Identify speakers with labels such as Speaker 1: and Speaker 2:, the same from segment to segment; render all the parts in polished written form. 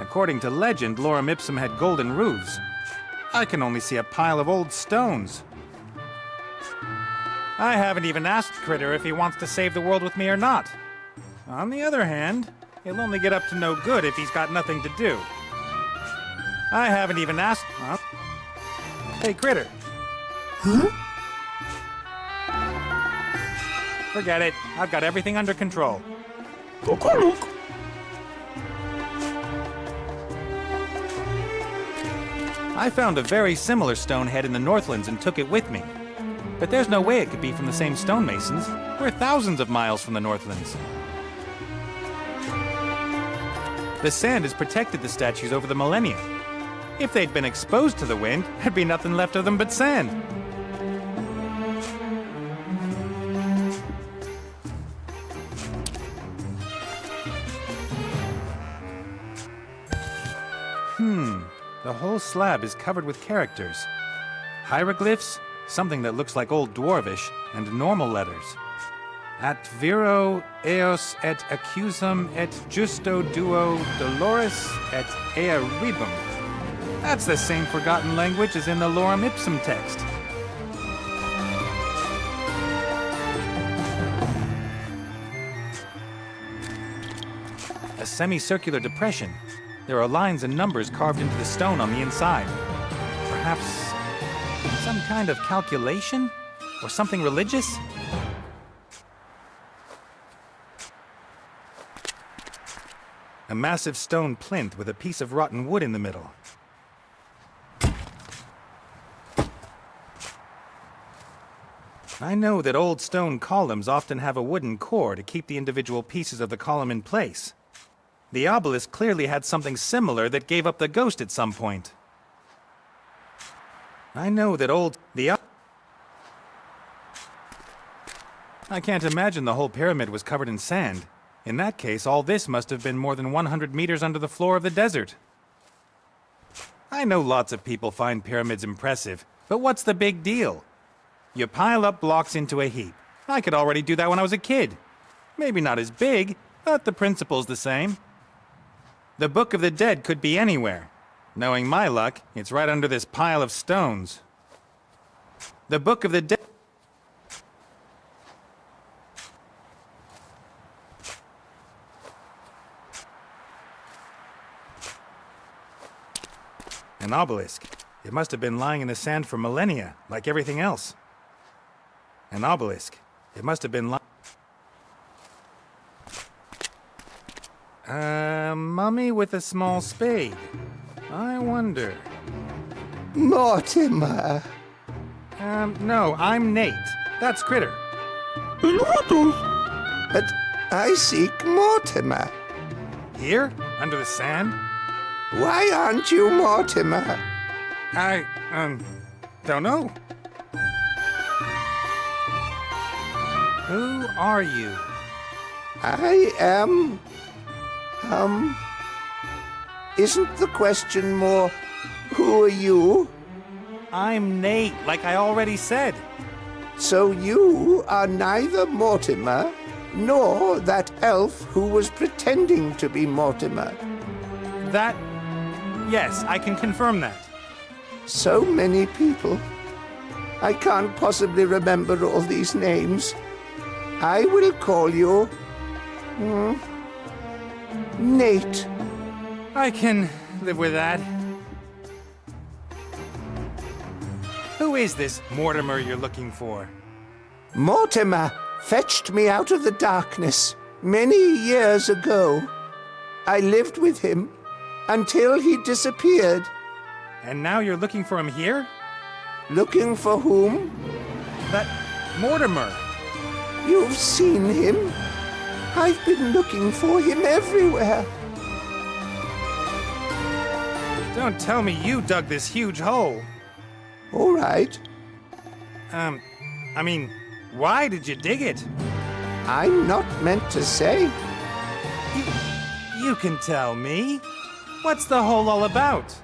Speaker 1: According to legend, Lorem Ipsum had golden roofs. I can only see a pile of old stones. I haven't even asked Critter if he wants to save the world with me or not. On the other hand, he'll only get up to no good if he's got nothing to do. I haven't even asked... Huh? Hey, Critter.
Speaker 2: Huh?
Speaker 1: Forget it. I've got everything under control.
Speaker 2: Look.
Speaker 1: I found a very similar stone head in the Northlands and took it with me. But there's no way it could be from the same stonemasons. We're thousands of miles from the Northlands. The sand has protected the statues over the millennia. If they'd been exposed to the wind, there'd be nothing left of them but sand. The whole slab is covered with characters. Hieroglyphs, something that looks like Old Dwarvish, and normal letters. At viro eos et accusum et justo duo dolores et ea rebum. That's the same forgotten language as in the Lorem Ipsum text. A semicircular depression. There are lines and numbers carved into the stone on the inside. Perhaps some kind of calculation? Or something religious? A massive stone plinth with a piece of rotten wood in the middle. I know that old stone columns often have a wooden core to keep the individual pieces of the column in place. The obelisk clearly had something similar that gave up the ghost at some point. I know that I can't imagine the whole pyramid was covered in sand. In that case, all this must have been more than 100 meters under the floor of the desert. I know lots of people find pyramids impressive, but what's the big deal? You pile up blocks into a heap. I could already do that when I was a kid. Maybe not as big, but the principle's the same. The Book of the Dead could be anywhere. Knowing my luck, it's right under this pile of stones. The Book of the Dead... An obelisk. It must have been lying in the sand for millennia, like everything else. An obelisk. It must have been lying... A mummy with a small spade. I wonder...
Speaker 3: Mortimer.
Speaker 1: No, I'm Nate. That's Critter.
Speaker 3: But I seek Mortimer.
Speaker 1: Here? Under the sand?
Speaker 3: Why aren't you Mortimer?
Speaker 1: I, don't know. Who are you?
Speaker 3: I am... Isn't the question more, who are you?
Speaker 1: I'm Nate, like I already said.
Speaker 3: So you are neither Mortimer, nor that elf who was pretending to be Mortimer.
Speaker 1: That... Yes, I can confirm that.
Speaker 3: So many people. I can't possibly remember all these names. I will call you... Nate.
Speaker 1: I can live with that. Who is this Mortimer you're looking for?
Speaker 3: Mortimer fetched me out of the darkness many years ago. I lived with him until he disappeared.
Speaker 1: And now you're looking for him here?
Speaker 3: Looking for whom?
Speaker 1: That Mortimer.
Speaker 3: You've seen him. I've been looking for him everywhere.
Speaker 1: Don't tell me you dug this huge hole.
Speaker 3: All right.
Speaker 1: I mean, why did you dig it?
Speaker 3: I'm not meant to say.
Speaker 1: You can tell me. What's the hole all about?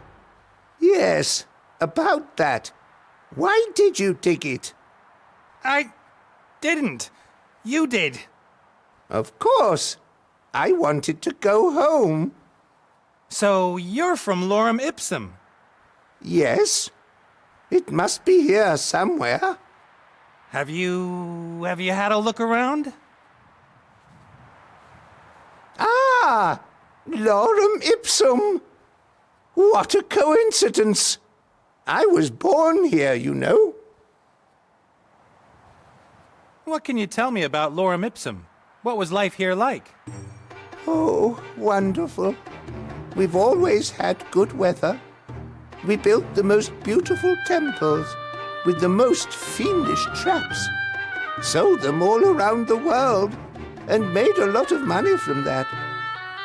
Speaker 3: Yes, about that. Why did you dig it?
Speaker 1: I didn't. You did.
Speaker 3: Of course. I wanted to go home.
Speaker 1: So you're from Lorem Ipsum.
Speaker 3: Yes, it must be here somewhere.
Speaker 1: Have you had a look around?
Speaker 3: Ah, Lorem Ipsum. What a coincidence. I was born here, you know.
Speaker 1: What can you tell me about Lorem Ipsum? What was life here like?
Speaker 3: Oh, wonderful. We've always had good weather. We built the most beautiful temples with the most fiendish traps. Sold them all around the world and made a lot of money from that.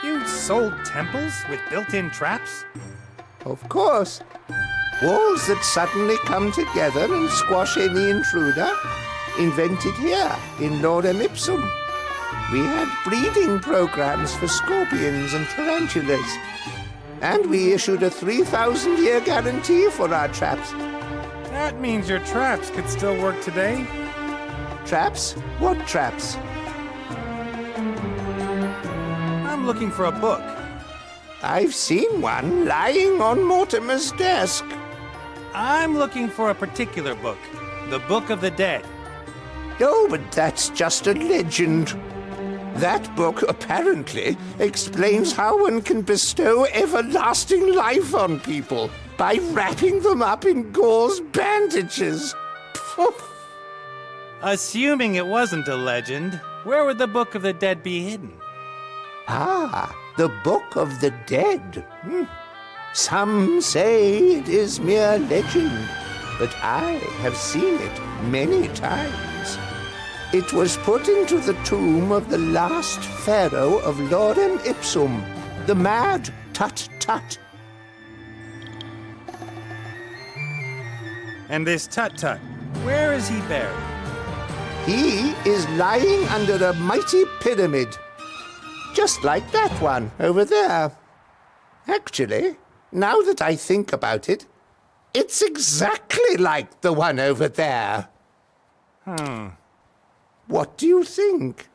Speaker 1: You sold temples with built-in traps?
Speaker 3: Of course. Walls that suddenly come together and squash any intruder. Invented here in Lorem Ipsum. We had breeding programs for scorpions and tarantulas. And we issued a 3,000-year guarantee for our traps.
Speaker 1: That means your traps could still work today?
Speaker 3: Traps? What traps?
Speaker 1: I'm looking for a book.
Speaker 3: I've seen one lying on Mortimer's desk.
Speaker 1: I'm looking for a particular book. The Book of the Dead.
Speaker 3: Oh, but that's just a legend. That book apparently explains how one can bestow everlasting life on people by wrapping them up in gauze bandages. Poof.
Speaker 1: Assuming it wasn't a legend, where would the Book of the Dead be hidden?
Speaker 3: Ah, the Book of the Dead. Some say it is mere legend, but I have seen it many times. It was put into the tomb of the last pharaoh of Lorem Ipsum, the mad Tut-Tut.
Speaker 1: And this Tut-Tut, where is he buried?
Speaker 3: He is lying under a mighty pyramid, just like that one over there. Actually, now that I think about it, it's exactly like the one over there. What do you think?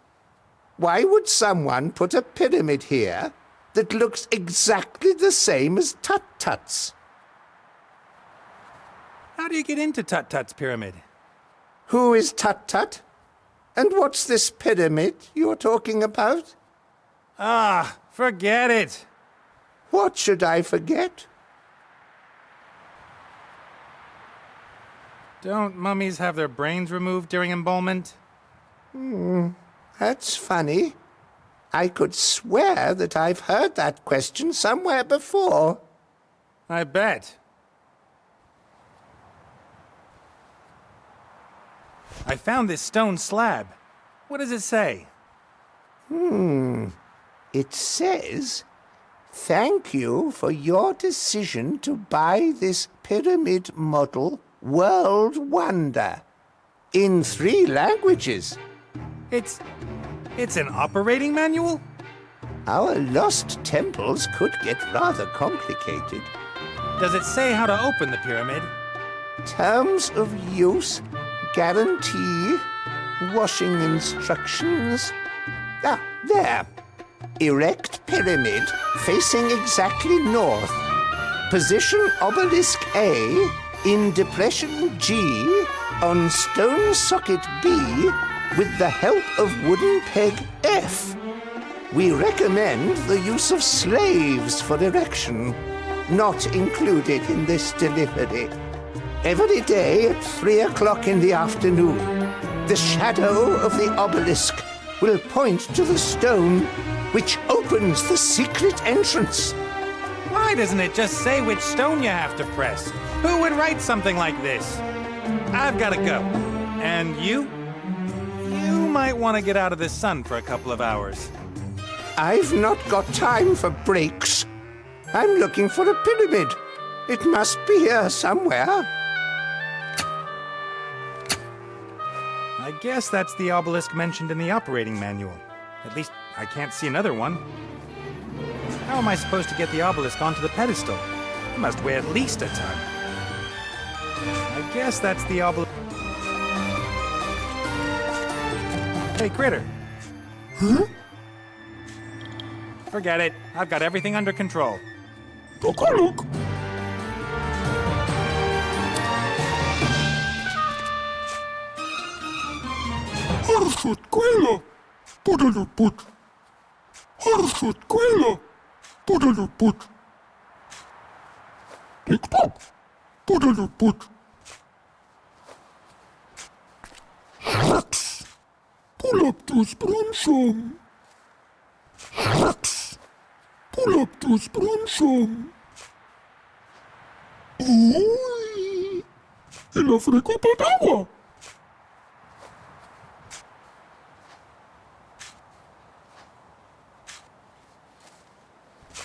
Speaker 3: Why would someone put a pyramid here that looks exactly the same as Tut-Tut's?
Speaker 1: How do you get into Tut-Tut's pyramid?
Speaker 3: Who is Tut-Tut? And what's this pyramid you're talking about?
Speaker 1: Ah, forget it.
Speaker 3: What should I forget?
Speaker 1: Don't mummies have their brains removed during embalmment?
Speaker 3: That's funny. I could swear that I've heard that question somewhere before.
Speaker 1: I bet. I found this stone slab. What does it say?
Speaker 3: It says, "Thank you for your decision to buy this pyramid model World Wonder." In 3 languages.
Speaker 1: It's an operating manual?
Speaker 3: Our lost temples could get rather complicated.
Speaker 1: Does it say how to open the pyramid?
Speaker 3: Terms of use, guarantee, washing instructions. Ah, there. Erect pyramid facing exactly north. Position obelisk A in depression G on stone socket B with the help of wooden peg F. We recommend the use of slaves for erection, not included in this delivery. Every day at 3 o'clock in the afternoon, the shadow of the obelisk will point to the stone which opens the secret entrance.
Speaker 1: Why doesn't it just say which stone you have to press? Who would write something like this? I've got to go. And you? You might want to get out of the sun for a couple of hours.
Speaker 3: I've not got time for breaks. I'm looking for a pyramid. It must be here somewhere.
Speaker 1: I guess that's the obelisk mentioned in the operating manual. At least, I can't see another one. How am I supposed to get the obelisk onto the pedestal? It must weigh at least a ton. I guess that's the obelisk. Hey, Critter.
Speaker 2: Huh?
Speaker 1: Forget it. I've got everything under control.
Speaker 2: Tokolok. Harsut kwela. Pudalut put. Harsut kwela. Pudalut put. Tik-tok. Pudalut put. Shreks. Pull up to sprunsom. Shreks. Pull up to sprunsom. Uy. Ela frekopotawa.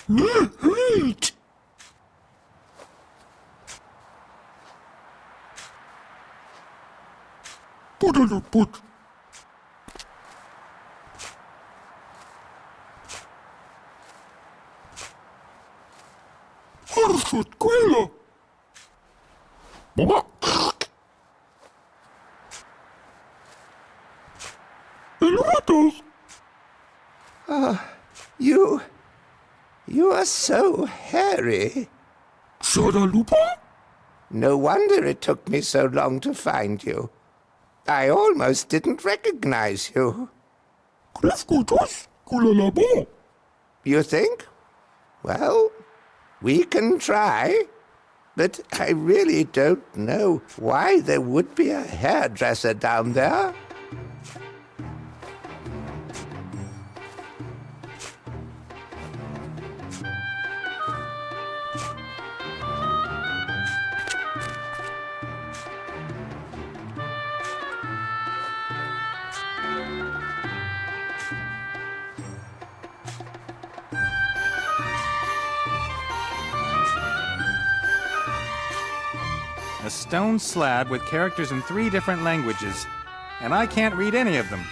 Speaker 2: Nie, hejt. Pudalut put. Harsut kwela. Mama. Elwatas.
Speaker 3: You are so hairy.
Speaker 2: Sadalupa?
Speaker 3: No wonder it took me so long to find you. I almost didn't recognize you.
Speaker 2: Klefkutos? Kulalabo?
Speaker 3: You think? Well, we can try. But I really don't know why there would be a hairdresser down there.
Speaker 1: A stone slab with characters in 3 different languages, and I can't read any of them.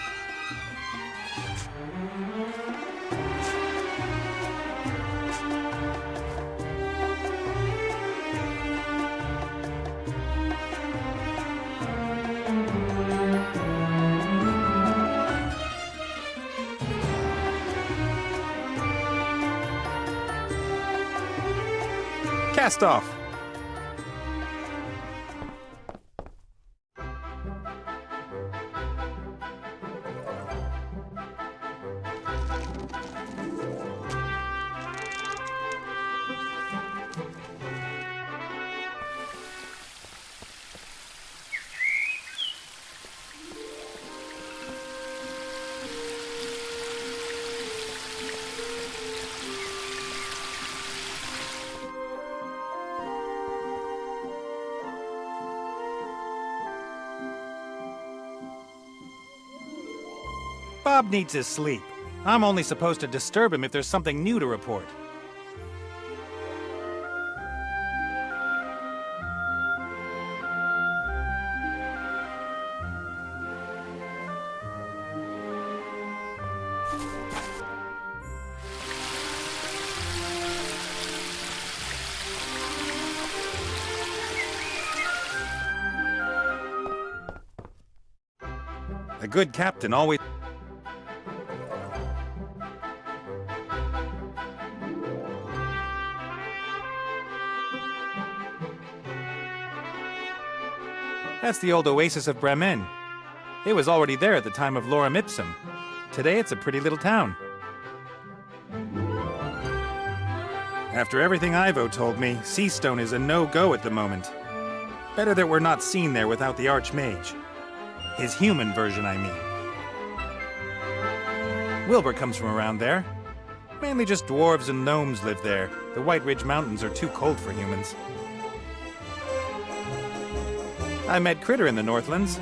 Speaker 1: Cast off. Bob needs his sleep. I'm only supposed to disturb him if there's something new to report. A good captain always... That's the old oasis of Bremen. It was already there at the time of Lorem Ipsum. Today it's a pretty little town. After everything Ivo told me, Seastone is a no-go at the moment. Better that we're not seen there without the Archmage. His human version, I mean. Wilbur comes from around there. Mainly just dwarves and gnomes live there. The White Ridge Mountains are too cold for humans. I met Critter in the Northlands.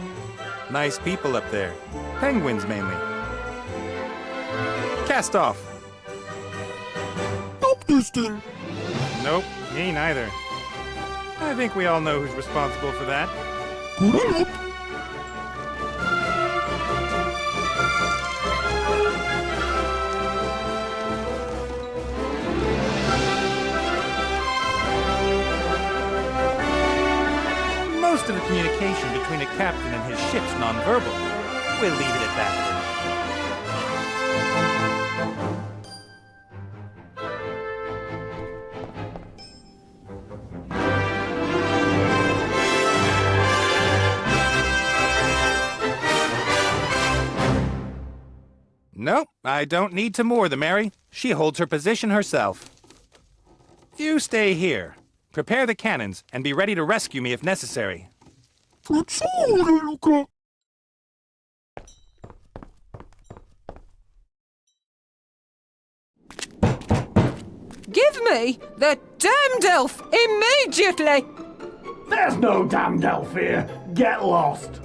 Speaker 1: Nice people up there. Penguins, mainly. Cast off.
Speaker 2: Stop this thing.
Speaker 1: Nope, me neither. I think we all know who's responsible for that.
Speaker 2: Kulalot.
Speaker 1: Most of the communication between a captain and his ship's nonverbal. We'll leave it at that. No, I don't need to moor the Mary. She holds her position herself. You stay here. Prepare the cannons and be ready to rescue me if necessary.
Speaker 2: Facciole, Luca.
Speaker 4: Give me the damned elf immediately!
Speaker 5: There's no damned elf here. Get lost.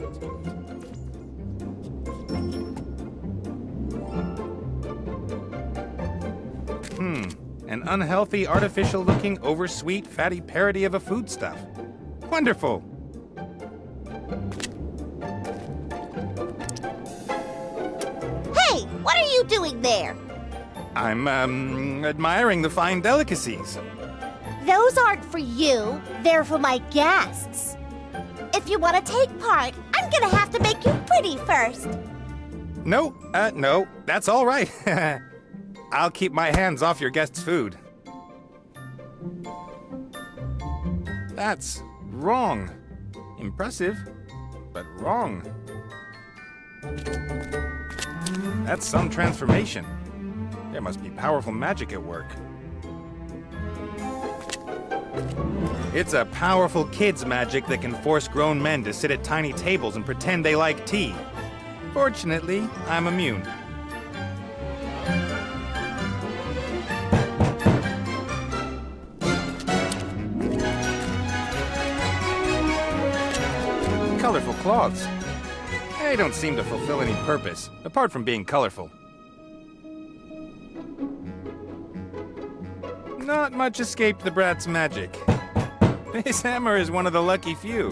Speaker 1: An unhealthy, artificial-looking, oversweet, fatty parody of a foodstuff. Wonderful.
Speaker 6: Hey, what are you doing there?
Speaker 1: I'm, admiring the fine delicacies.
Speaker 6: Those aren't for you. They're for my guests. If you want to take part, I'm gonna have to make you pretty first.
Speaker 1: No, no, that's all right. I'll keep my hands off your guest's food. That's wrong. Impressive, but wrong. That's some transformation. There must be powerful magic at work. It's a powerful kid's magic that can force grown men to sit at tiny tables and pretend they like tea. Fortunately, I'm immune. Colorful cloths. They don't seem to fulfill any purpose, apart from being colorful. Not much escaped the brat's magic. This hammer is one of the lucky few.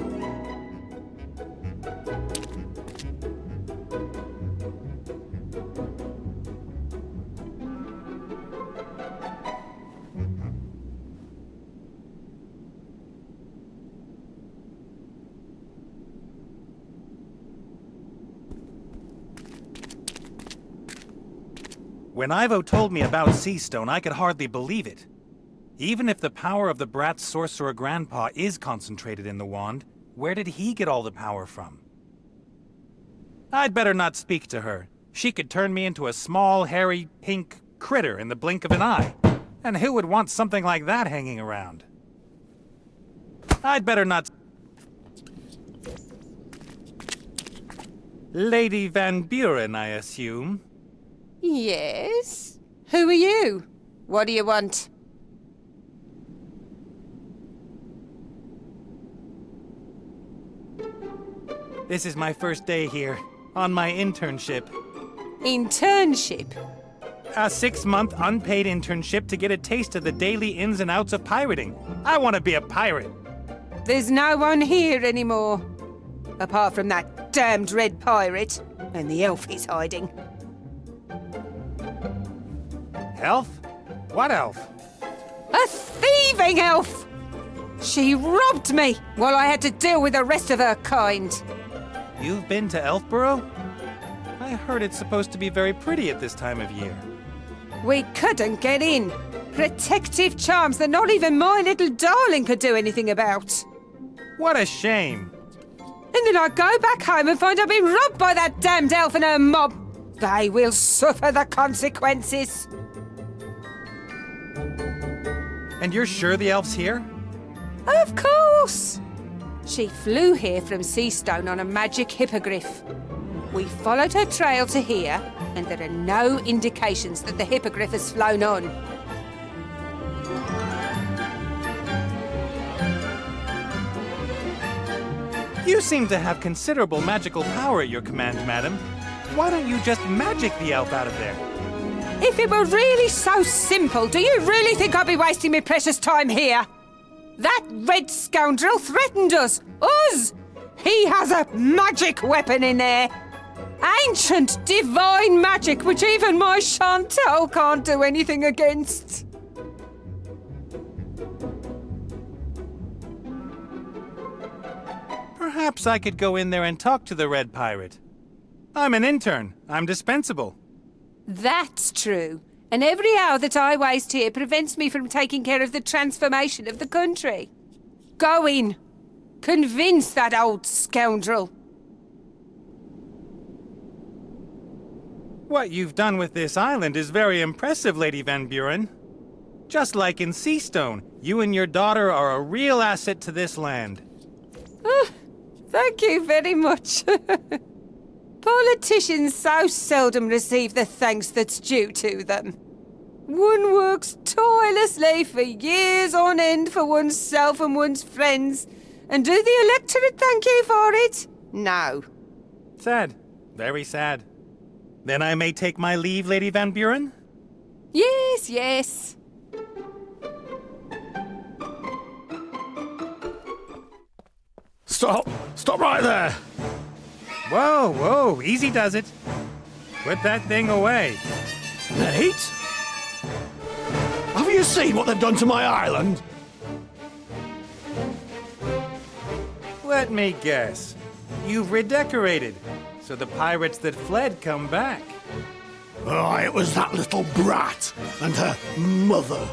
Speaker 1: When Ivo told me about Seastone, I could hardly believe it. Even if the power of the brat's sorcerer grandpa is concentrated in the wand, where did he get all the power from? I'd better not speak to her. She could turn me into a small, hairy, pink critter in the blink of an eye. And who would want something like that hanging around? I'd better not... Lady Van Buren, I assume.
Speaker 4: Yes? Who are you? What do you want?
Speaker 1: This is my first day here, on my internship.
Speaker 4: Internship?
Speaker 1: A 6-month unpaid internship to get a taste of the daily ins and outs of pirating. I want to be a pirate.
Speaker 4: There's no one here anymore. Apart from that damned red pirate and the elf he's hiding.
Speaker 1: Elf? What elf?
Speaker 4: A thieving elf! She robbed me while I had to deal with the rest of her kind.
Speaker 1: You've been to Elfborough? I heard it's supposed to be very pretty at this time of year.
Speaker 4: We couldn't get in. Protective charms that not even my little darling could do anything about.
Speaker 1: What a shame.
Speaker 4: And then I go back home and find I've been robbed by that damned elf and her mob. They will suffer the consequences.
Speaker 1: And you're sure the elf's here?
Speaker 4: Of course! She flew here from Seastone on a magic hippogriff. We followed her trail to here, and there are no indications that the hippogriff has flown on.
Speaker 1: You seem to have considerable magical power at your command, madam. Why don't you just magic the elf out of there?
Speaker 4: If it were really so simple, do you really think I'd be wasting my precious time here? That red scoundrel threatened us! Us! He has a magic weapon in there! Ancient, divine magic which even my Chantal can't do anything against!
Speaker 1: Perhaps I could go in there and talk to the red pirate. I'm an intern. I'm dispensable.
Speaker 4: That's true. And every hour that I waste here prevents me from taking care of the transformation of the country. Go in. Convince that old scoundrel.
Speaker 1: What you've done with this island is very impressive, Lady Van Buren. Just like in Seastone, you and your daughter are a real asset to this land.
Speaker 4: Thank you very much. Politicians so seldom receive the thanks that's due to them. One works tirelessly for years on end for oneself and one's friends. And do the electorate thank you for it? No.
Speaker 1: Sad. Very sad. Then I may take my leave, Lady Van Buren?
Speaker 4: Yes, yes.
Speaker 5: Stop! Stop right there!
Speaker 1: Whoa, whoa, easy does it. Put that thing away.
Speaker 5: Nate? Have you seen what they've done to my island?
Speaker 1: Let me guess. You've redecorated, so the pirates that fled come back.
Speaker 5: Oh, it was that little brat and her mother.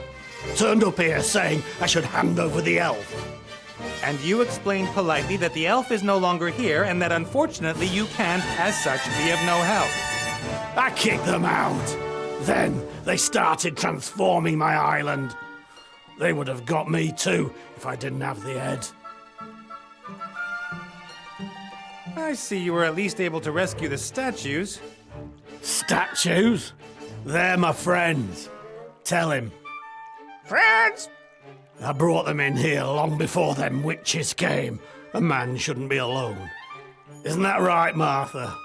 Speaker 5: Turned up here saying I should hand over the elf.
Speaker 1: And you explained politely that the elf is no longer here and that unfortunately you can, as such, be of no help.
Speaker 5: I kicked them out. Then they started transforming my island. They would have got me too if I didn't have the head.
Speaker 1: I see you were at least able to rescue the statues.
Speaker 5: Statues? They're my friends. Tell him.
Speaker 3: Friends!
Speaker 5: I brought them in here long before them witches came. A man shouldn't be alone. Isn't that right, Martha?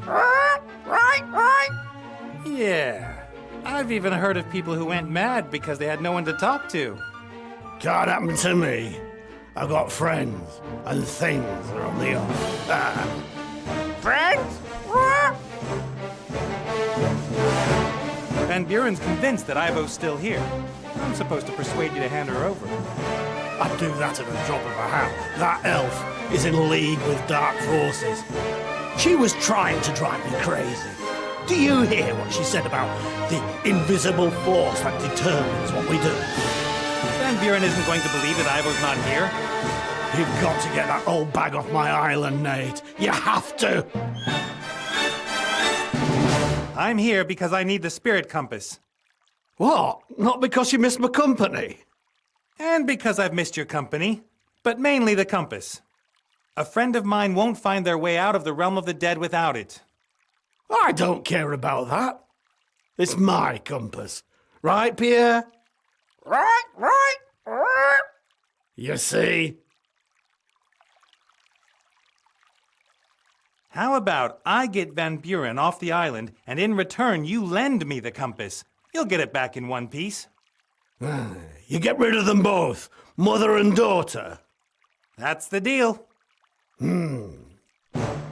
Speaker 3: Right.
Speaker 1: Yeah. I've even heard of people who went mad because they had no one to talk to.
Speaker 5: Can't happen to me. I've got friends and things that are on the up.
Speaker 3: Friends?
Speaker 1: Van Buren's convinced that Ivo's still here. I'm supposed to persuade you to hand her over.
Speaker 5: I'd do that at a drop of a hat. That elf is in league with dark forces. She was trying to drive me crazy. Do you hear what she said about the invisible force that determines what we do?
Speaker 1: Van Buren isn't going to believe that Ivo's not here.
Speaker 5: You've got to get that old bag off my island, Nate. You have to.
Speaker 1: I'm here because I need the spirit compass.
Speaker 5: What? Not because you missed my company?
Speaker 1: And because I've missed your company. But mainly the compass. A friend of mine won't find their way out of the realm of the dead without it.
Speaker 5: I don't care about that. It's my compass. Right, Pierre?
Speaker 3: Right.
Speaker 5: You see?
Speaker 1: How about I get Van Buren off the island, and in return you lend me the compass? You'll get it back in one piece.
Speaker 5: You get rid of them both, mother and daughter.
Speaker 1: That's the deal.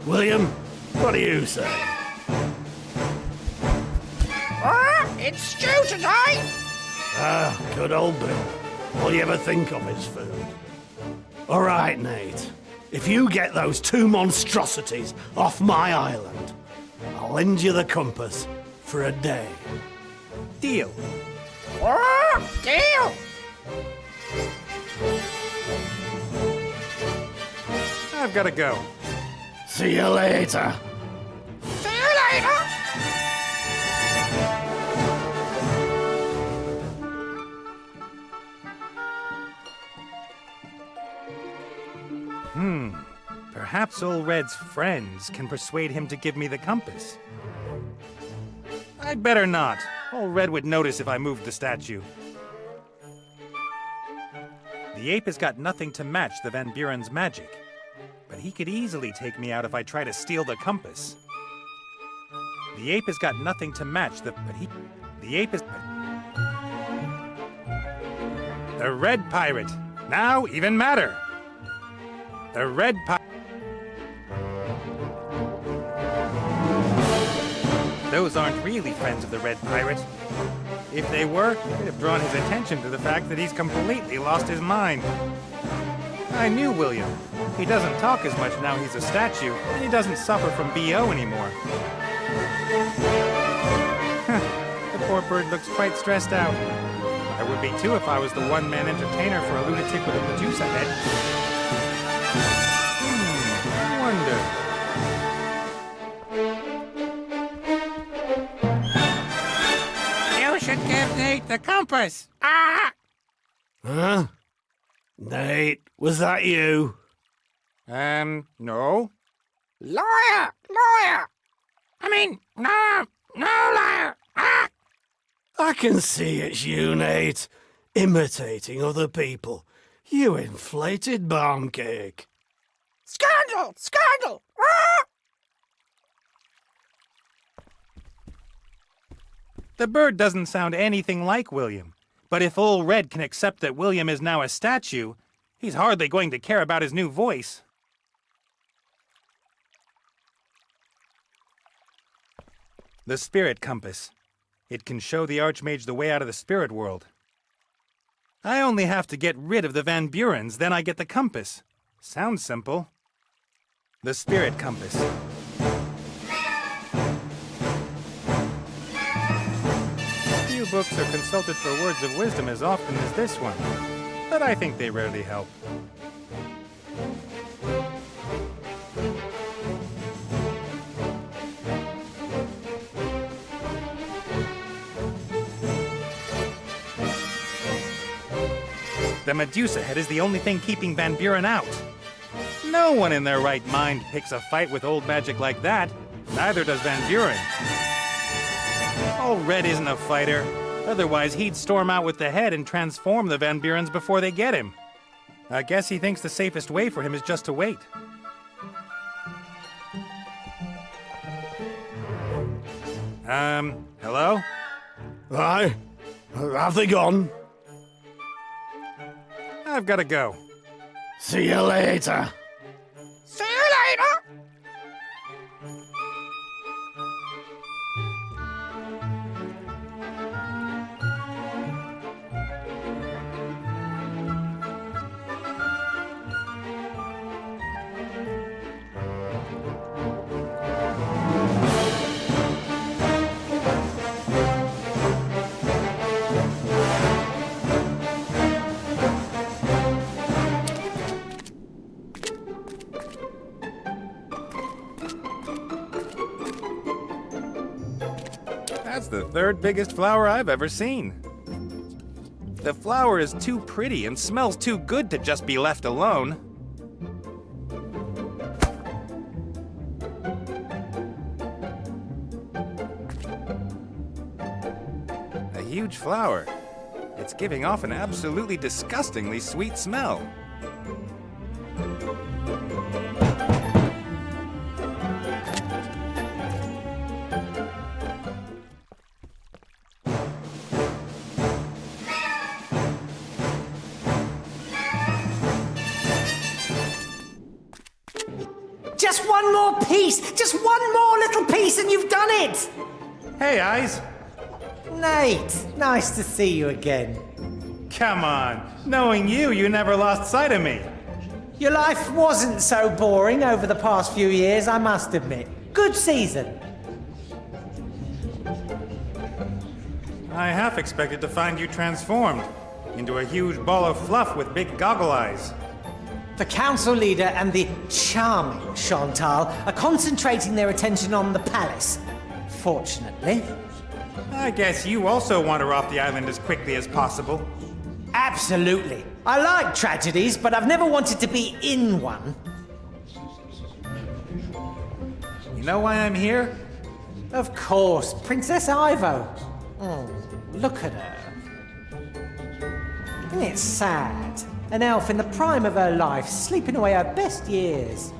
Speaker 5: William, what do you say?
Speaker 3: It's stew today!
Speaker 5: Good old Bill. All you ever think of is food. All right, Nate. If you get those two monstrosities off my island, I'll lend you the compass for a day.
Speaker 1: Deal.
Speaker 3: Deal!
Speaker 1: I've got to go.
Speaker 5: See you later.
Speaker 3: See you later!
Speaker 1: Perhaps Old Red's friends can persuade him to give me the compass. I'd better not. Old Red would notice if I moved the statue. The ape has got nothing to match the Van Buren's magic. But he could easily take me out if I try to steal the compass. The ape has got nothing to match the ape is the red pirate. Now even madder. The red pirate. Those aren't really friends of the red pirate. If they were, they'd have drawn his attention to the fact that he's completely lost his mind. I knew William. He doesn't talk as much now he's a statue, and he doesn't suffer from BO anymore. The poor bird looks quite stressed out. I would be too if I was the one-man entertainer for a lunatic with a Medusa head. I wonder. Nate, the compass! Ah!
Speaker 5: Huh? Nate, was that you?
Speaker 1: No.
Speaker 2: Liar! Liar! No liar! Ah!
Speaker 5: I can see it's you, Nate. Imitating other people. You inflated barn cake.
Speaker 2: Scandal! Scandal! Ah!
Speaker 1: The bird doesn't sound anything like William. But if Old Red can accept that William is now a statue, he's hardly going to care about his new voice. The Spirit Compass. It can show the Archmage the way out of the spirit world. I only have to get rid of the Van Burens, then I get the compass. Sounds simple. The Spirit Compass. Few books are consulted for words of wisdom as often as this one, but I think they rarely help. The Medusa head is the only thing keeping Van Buren out. No one in their right mind picks a fight with old magic like that. Neither does Van Buren. Old Red isn't a fighter. Otherwise, he'd storm out with the head and transform the Van Burens before they get him. I guess he thinks the safest way for him is just to wait. Hello?
Speaker 5: Aye? Have they gone?
Speaker 1: I've got to go.
Speaker 5: See you later.
Speaker 2: See you later!
Speaker 1: That's the third biggest flower I've ever seen. The flower is too pretty and smells too good to just be left alone. A huge flower. It's giving off an absolutely disgustingly sweet smell.
Speaker 7: Just one more piece! Just one more little piece and you've done it!
Speaker 1: Hey, Eyes!
Speaker 7: Nate, nice to see you again.
Speaker 1: Come on. Knowing you, you never lost sight of me.
Speaker 7: Your life wasn't so boring over the past few years, I must admit. Good season.
Speaker 1: I half expected to find you transformed into a huge ball of fluff with big goggle eyes.
Speaker 7: The council leader and the charming Chantal are concentrating their attention on the palace. Fortunately.
Speaker 1: I guess you also want her off the island as quickly as possible.
Speaker 7: Absolutely. I like tragedies, but I've never wanted to be in one.
Speaker 1: You know why I'm here?
Speaker 7: Of course, Princess Ivo. Oh, look at her. Isn't it sad? An elf in the prime of her life, sleeping away her best years.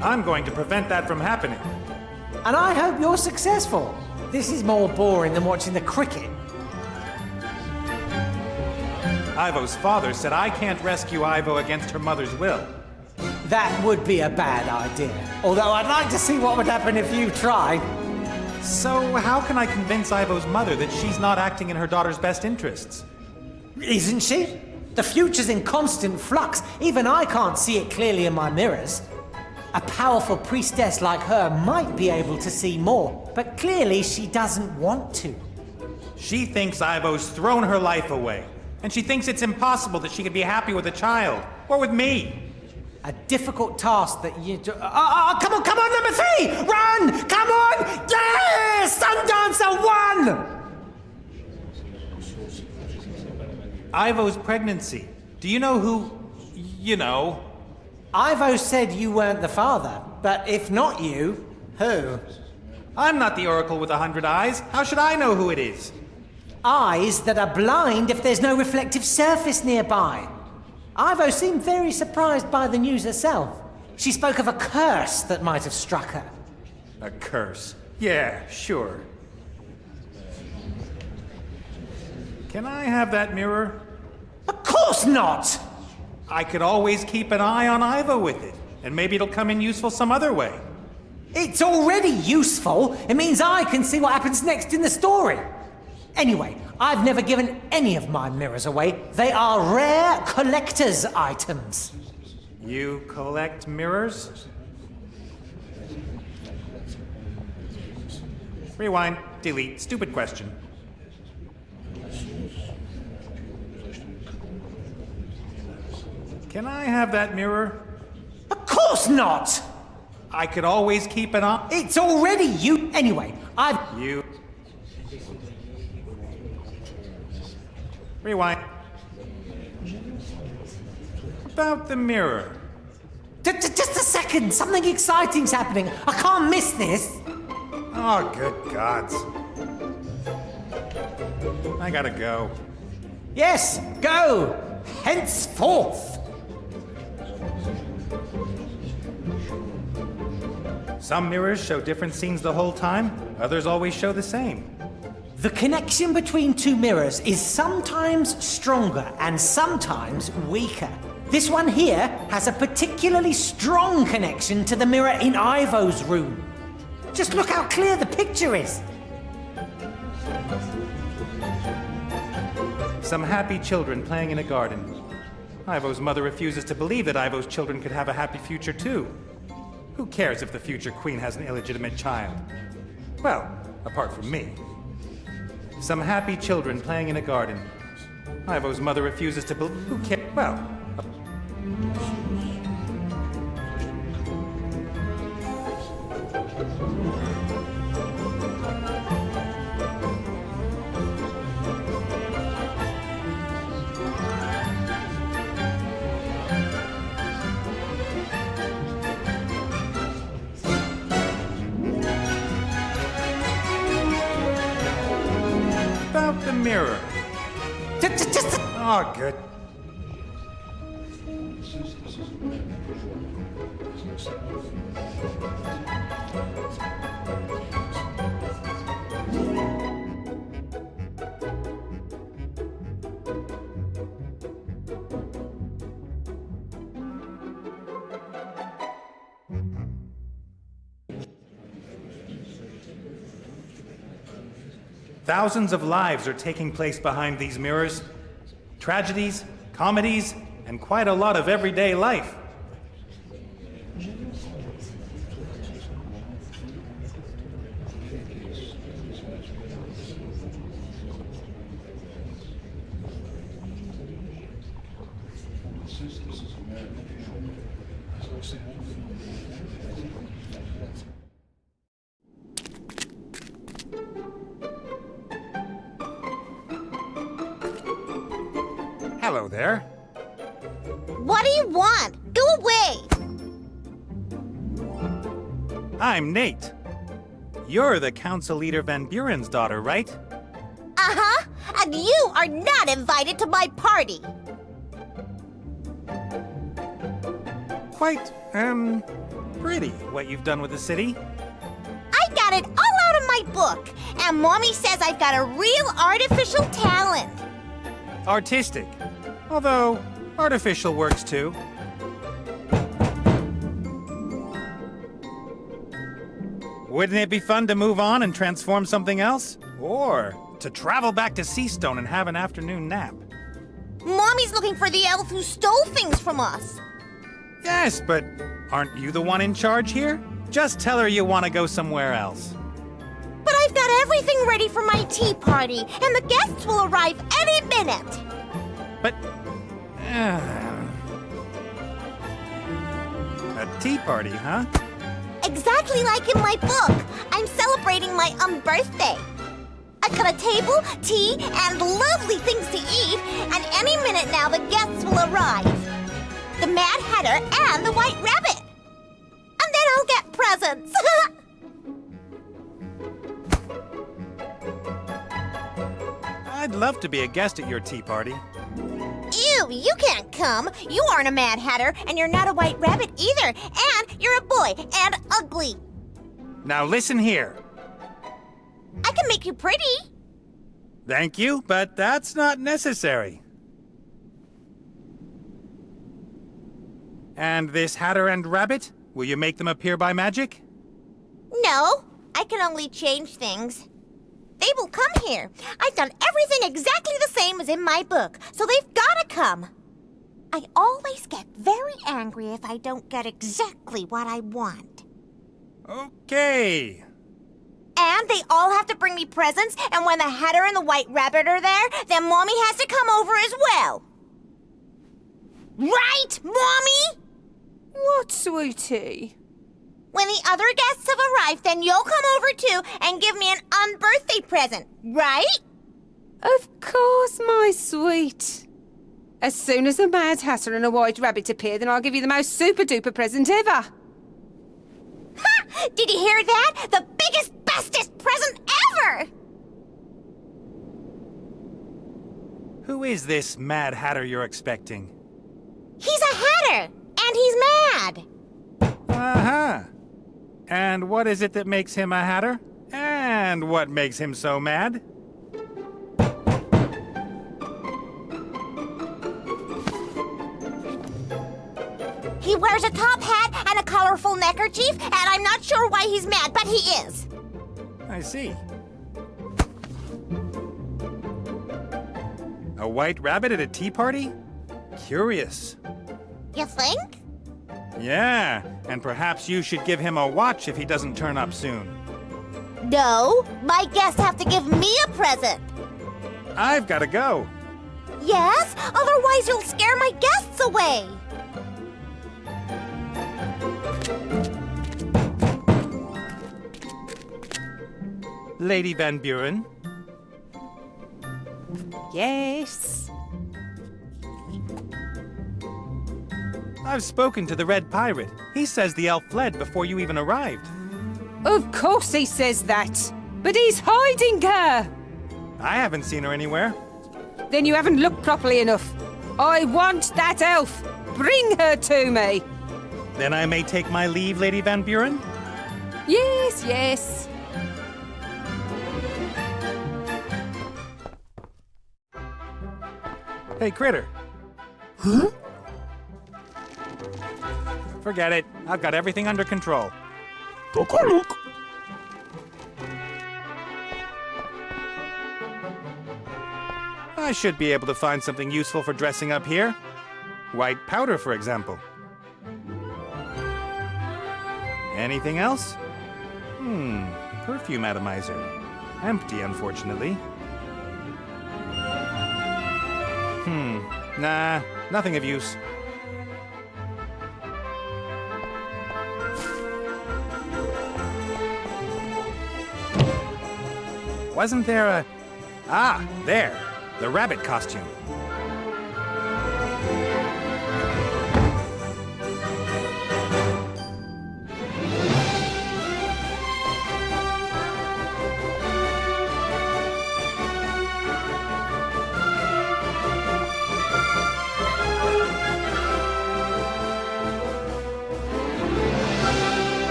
Speaker 1: I'm going to prevent that from happening.
Speaker 7: And I hope you're successful. This is more boring than watching the cricket.
Speaker 1: Ivo's father said I can't rescue Ivo against her mother's will.
Speaker 7: That would be a bad idea. Although I'd like to see what would happen if you tried.
Speaker 1: So how can I convince Ivo's mother that she's not acting in her daughter's best interests?
Speaker 7: Isn't she? The future's in constant flux. Even I can't see it clearly in my mirrors. A powerful priestess like her might be able to see more, but clearly she doesn't want to.
Speaker 1: She thinks Ivo's thrown her life away, and she thinks it's impossible that she could be happy with a child, or with me.
Speaker 7: A difficult task that you do. Come on, number 3! Run! Come on! Yes! Sundancer 1!
Speaker 1: Ivo's pregnancy. Do you know who... you know?
Speaker 7: Ivo said you weren't the father, but if not you, who?
Speaker 1: I'm not the Oracle with 100 eyes. How should I know who it is?
Speaker 7: Eyes that are blind if there's no reflective surface nearby. Ivo seemed very surprised by the news herself. She spoke of a curse that might have struck her.
Speaker 1: A curse. Yeah, sure. Can I have that mirror?
Speaker 7: Of course not!
Speaker 1: I could always keep an eye on Ivo with it, and maybe it'll come in useful some other way.
Speaker 7: It's already useful. It means I can see what happens next in the story. Anyway, I've never given any of my mirrors away. They are rare collector's items.
Speaker 1: You collect mirrors? Rewind, delete, stupid question. Can I have that mirror?
Speaker 7: Of course not!
Speaker 1: I could always keep an eye...
Speaker 7: It's already you... Anyway, I've...
Speaker 1: You... Rewind. About the mirror.
Speaker 7: Just a second, something exciting's happening. I can't miss this.
Speaker 1: Oh, good gods. I gotta go.
Speaker 7: Yes, go! Henceforth!
Speaker 1: Some mirrors show different scenes the whole time, others always show the same.
Speaker 7: The connection between two mirrors is sometimes stronger and sometimes weaker. This one here has a particularly strong connection to the mirror in Ivo's room. Just look how clear the picture is.
Speaker 1: Some happy children playing in a garden. Ivo's mother refuses to believe that Ivo's children could have a happy future too. Who cares if the future queen has an illegitimate child? Well, apart from me. Some happy children playing in a garden. Ivo's mother refuses to believe... Who cares? Well... About the mirror.
Speaker 7: Just...
Speaker 1: Oh, good. Thousands of lives are taking place behind these mirrors. Tragedies, comedies, and quite a lot of everyday life. Hello there.
Speaker 6: What do you want? Go away!
Speaker 1: I'm Nate. You're the Council Leader Van Buren's daughter, right?
Speaker 6: Uh-huh. And you are not invited to my party.
Speaker 1: Quite, pretty what you've done with the city.
Speaker 6: I got it all out of my book. And Mommy says I've got a real artificial talent.
Speaker 1: Artistic. Although, artificial works too. Wouldn't it be fun to move on and transform something else? Or to travel back to Seastone and have an afternoon nap?
Speaker 6: Mommy's looking for the elf who stole things from us.
Speaker 1: Yes, but aren't you the one in charge here? Just tell her you want to go somewhere else.
Speaker 6: But I've got everything ready for my tea party, and the guests will arrive any minute.
Speaker 1: But... a tea party, huh?
Speaker 6: Exactly like in my book. I'm celebrating my birthday. I cut a table, tea, and lovely things to eat, and any minute now the guests will arrive. The Mad Hatter and the White Rabbit. And then I'll get presents.
Speaker 1: I'd love to be a guest at your tea party.
Speaker 6: Ew, you can't come. You aren't a Mad Hatter, and you're not a White Rabbit either. And you're a boy, and ugly.
Speaker 1: Now listen here.
Speaker 6: I can make you pretty.
Speaker 1: Thank you, but that's not necessary. And this Hatter and Rabbit? Will you make them appear by magic?
Speaker 6: No, I can only change things. They will come here. I've done everything exactly the same as in my book, so they've gotta come. I always get very angry if I don't get exactly what I want.
Speaker 1: Okay.
Speaker 6: And they all have to bring me presents, and when the Hatter and the White Rabbit are there, then Mommy has to come over as well. Right, Mommy?
Speaker 4: What, sweetie?
Speaker 6: When the other guests have arrived, then you'll come over too and give me an unbirthday present, right?
Speaker 4: Of course, my sweet. As soon as a Mad Hatter and a White Rabbit appear, then I'll give you the most super-duper present ever.
Speaker 6: Ha! Did you hear that? The biggest, bestest present ever!
Speaker 1: Who is this Mad Hatter you're expecting?
Speaker 6: He's a Hatter, and he's mad.
Speaker 1: Uh-huh. And what is it that makes him a Hatter? And what makes him so mad?
Speaker 6: He wears a top hat and a colorful neckerchief, and I'm not sure why he's mad, but he is.
Speaker 1: I see. A White Rabbit at a tea party? Curious.
Speaker 6: You think?
Speaker 1: Yeah, and perhaps you should give him a watch if he doesn't turn up soon.
Speaker 6: No, my guests have to give me a present.
Speaker 1: I've got to go.
Speaker 6: Yes, otherwise you'll scare my guests away.
Speaker 1: Lady Van Buren,
Speaker 4: Yes.
Speaker 1: I've spoken to the Red Pirate. He says the elf fled before you even arrived.
Speaker 4: Of course he says that. But he's hiding her.
Speaker 1: I haven't seen her anywhere.
Speaker 4: Then you haven't looked properly enough. I want that elf. Bring her to me.
Speaker 1: Then I may take my leave, Lady Van Buren?
Speaker 4: Yes, yes.
Speaker 1: Hey, Critter. Huh? Forget it. I've got everything under control. I should be able to find something useful for dressing up here. White powder, for example. Anything else? Perfume atomizer. Empty, unfortunately. Nah, nothing of use. Wasn't there a... Ah, there. The rabbit costume.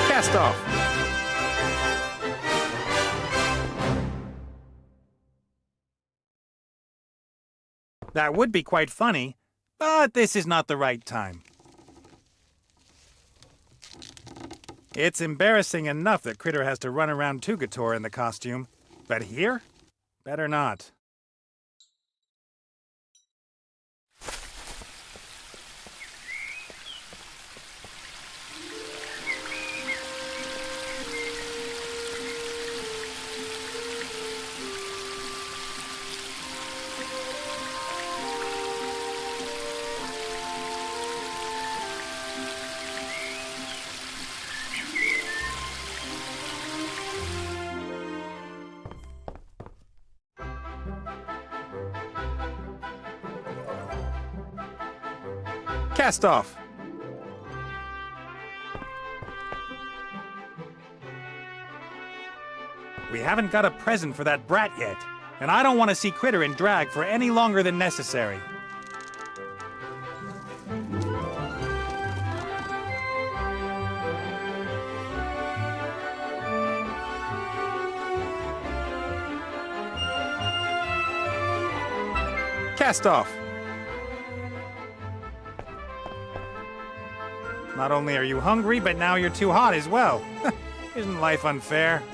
Speaker 1: Cast off. That would be quite funny, but this is not the right time. It's embarrassing enough that Critter has to run around Tugator in the costume, but here? Better not. Cast off. We haven't got a present for that brat yet, and I don't want to see Critter in drag for any longer than necessary. Cast off. Not only are you hungry, but now you're too hot as well. Isn't life unfair?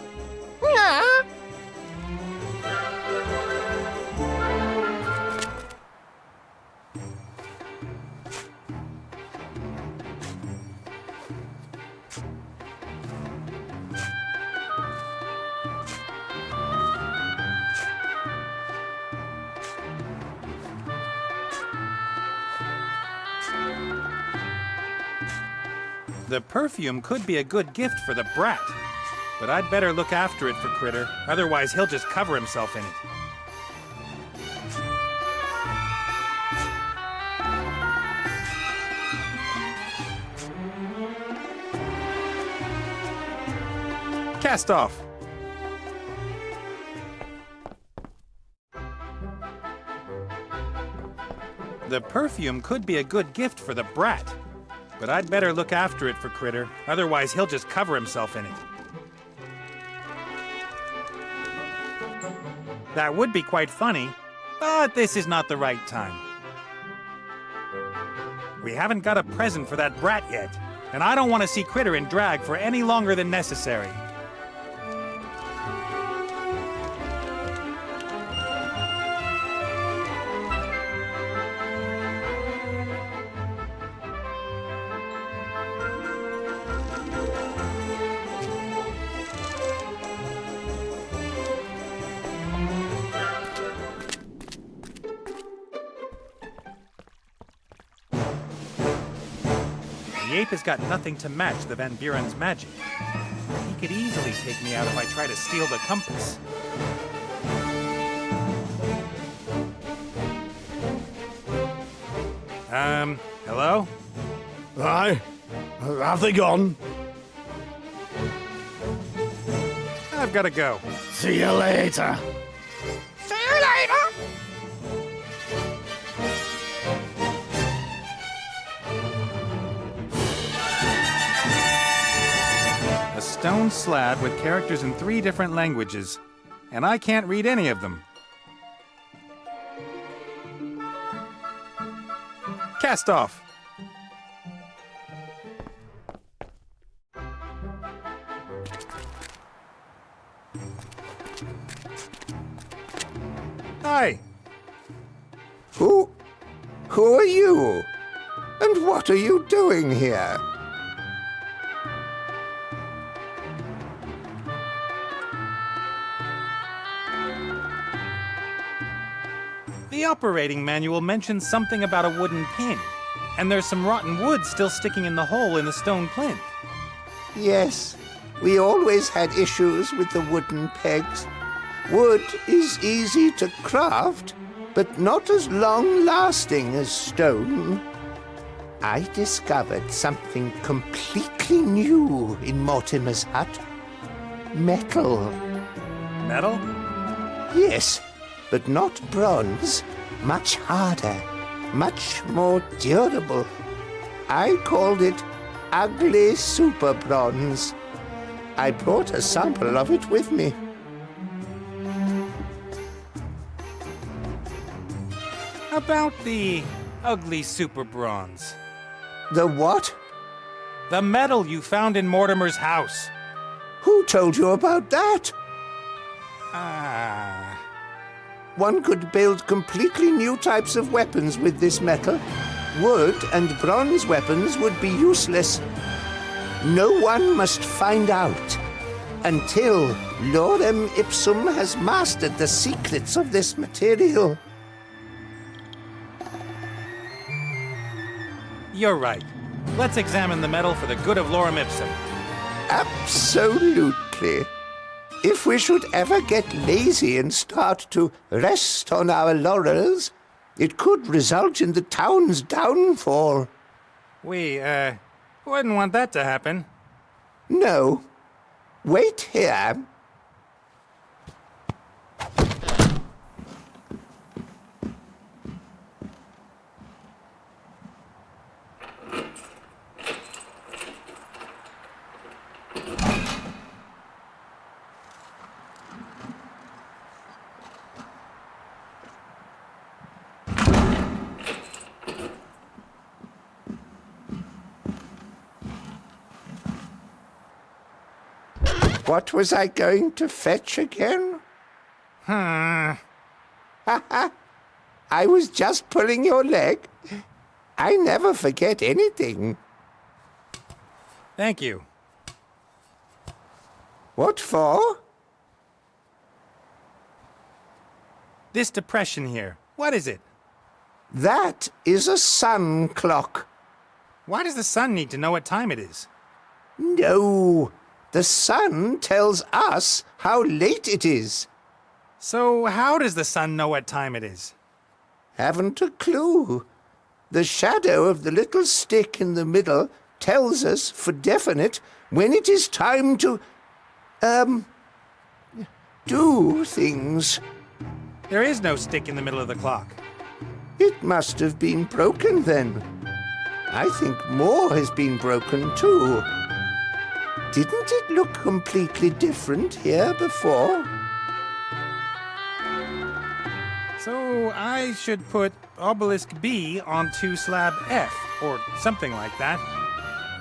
Speaker 2: Yeah.
Speaker 1: The perfume could be a good gift for the brat, but I'd better look after it for Critter, otherwise he'll just cover himself in it. Cast off. The perfume could be a good gift for the brat, but I'd better look after it for Critter, otherwise he'll just cover himself in it. That would be quite funny, but this is not the right time. We haven't got a present for that brat yet, and I don't want to see Critter in drag for any longer than necessary. The ape has got nothing to match the Van Buren's magic. He could easily take me out if I try to steal the compass. Hello?
Speaker 5: Aye? Have they gone?
Speaker 1: I've got to go.
Speaker 5: See you later.
Speaker 2: See you later.
Speaker 1: A stone slab with characters in 3 different languages, and I can't read any of them. Cast off. Hi.
Speaker 3: Who are you? And what are you doing here?
Speaker 1: The operating manual mentions something about a wooden pin, and there's some rotten wood still sticking in the hole in the stone plinth.
Speaker 3: Yes, we always had issues with the wooden pegs. Wood is easy to craft, but not as long-lasting as stone. I discovered something completely new in Mortimer's hut. Metal.
Speaker 1: Metal?
Speaker 3: Yes, but not bronze. Much harder, much more durable. I called it ugly super bronze. I brought a sample of it with me.
Speaker 1: About the ugly super bronze.
Speaker 3: The what?
Speaker 1: The metal you found in Mortimer's house.
Speaker 3: Who told you about that?
Speaker 1: Ah.
Speaker 3: One could build completely new types of weapons with this metal. Wood and bronze weapons would be useless. No one must find out until Lorem Ipsum has mastered the secrets of this material.
Speaker 1: You're right. Let's examine the metal for the good of Lorem Ipsum.
Speaker 3: Absolutely. If we should ever get lazy and start to rest on our laurels, it could result in the town's downfall.
Speaker 1: We, wouldn't want that to happen.
Speaker 3: No. Wait here. What was I going to fetch again? Ha ha! I was just pulling your leg. I never forget anything.
Speaker 1: Thank you.
Speaker 3: What for?
Speaker 1: This depression here, what is it?
Speaker 3: That is a sun clock.
Speaker 1: Why does the sun need to know what time it is?
Speaker 3: No, the sun tells us how late it is.
Speaker 1: So how does the sun know what time it is?
Speaker 3: Haven't a clue. The shadow of the little stick in the middle tells us for definite when it is time to, do things.
Speaker 1: There is no stick in the middle of the clock.
Speaker 3: It must have been broken then. I think more has been broken too. Didn't it look completely different here before?
Speaker 1: So I should put obelisk B onto slab F, or something like that.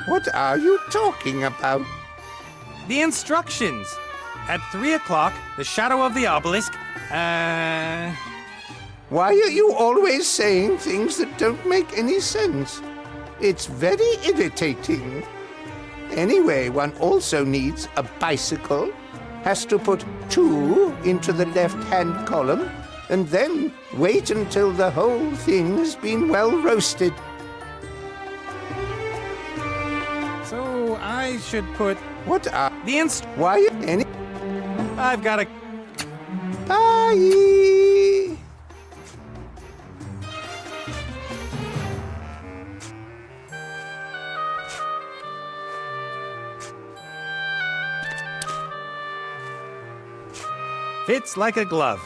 Speaker 3: What are you talking about?
Speaker 1: The instructions! At 3 o'clock, the shadow of the obelisk,
Speaker 3: Why are you always saying things that don't make any sense? It's very irritating. Anyway, one also needs a bicycle, has to put 2 into the left-hand column, and then wait until the whole thing's been well roasted.
Speaker 1: So I should put
Speaker 3: What are
Speaker 1: the
Speaker 3: Why any?
Speaker 1: I've got a...
Speaker 3: Bye!
Speaker 1: Fits like a glove.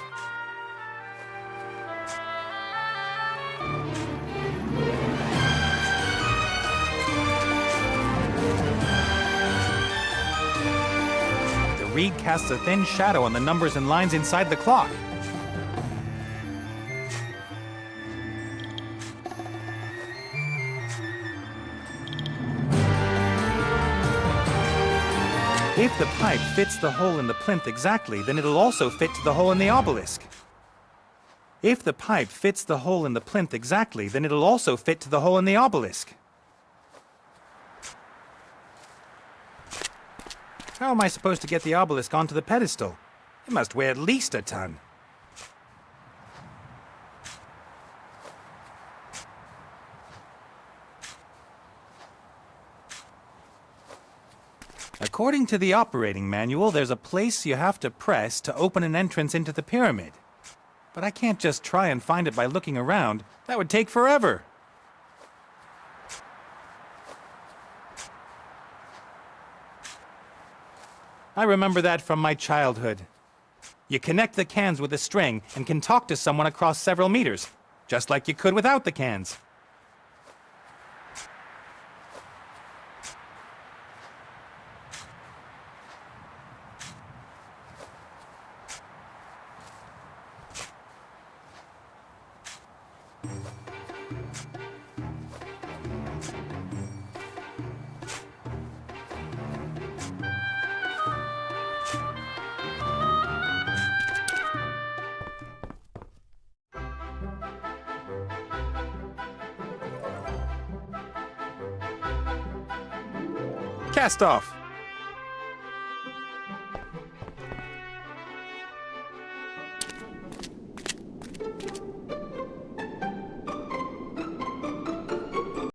Speaker 1: The reed casts a thin shadow on the numbers and lines inside the clock. If the pipe fits the hole in the plinth exactly, then it'll also fit to the hole in the obelisk. If the pipe fits the hole in the plinth exactly, then it'll also fit to the hole in the obelisk. How am I supposed to get the obelisk onto the pedestal? It must weigh at least a ton. According to the operating manual, there's a place you have to press to open an entrance into the pyramid. But I can't just try and find it by looking around. That would take forever. I remember that from my childhood. You connect the cans with a string and can talk to someone across several meters, just like you could without the cans. Cast off.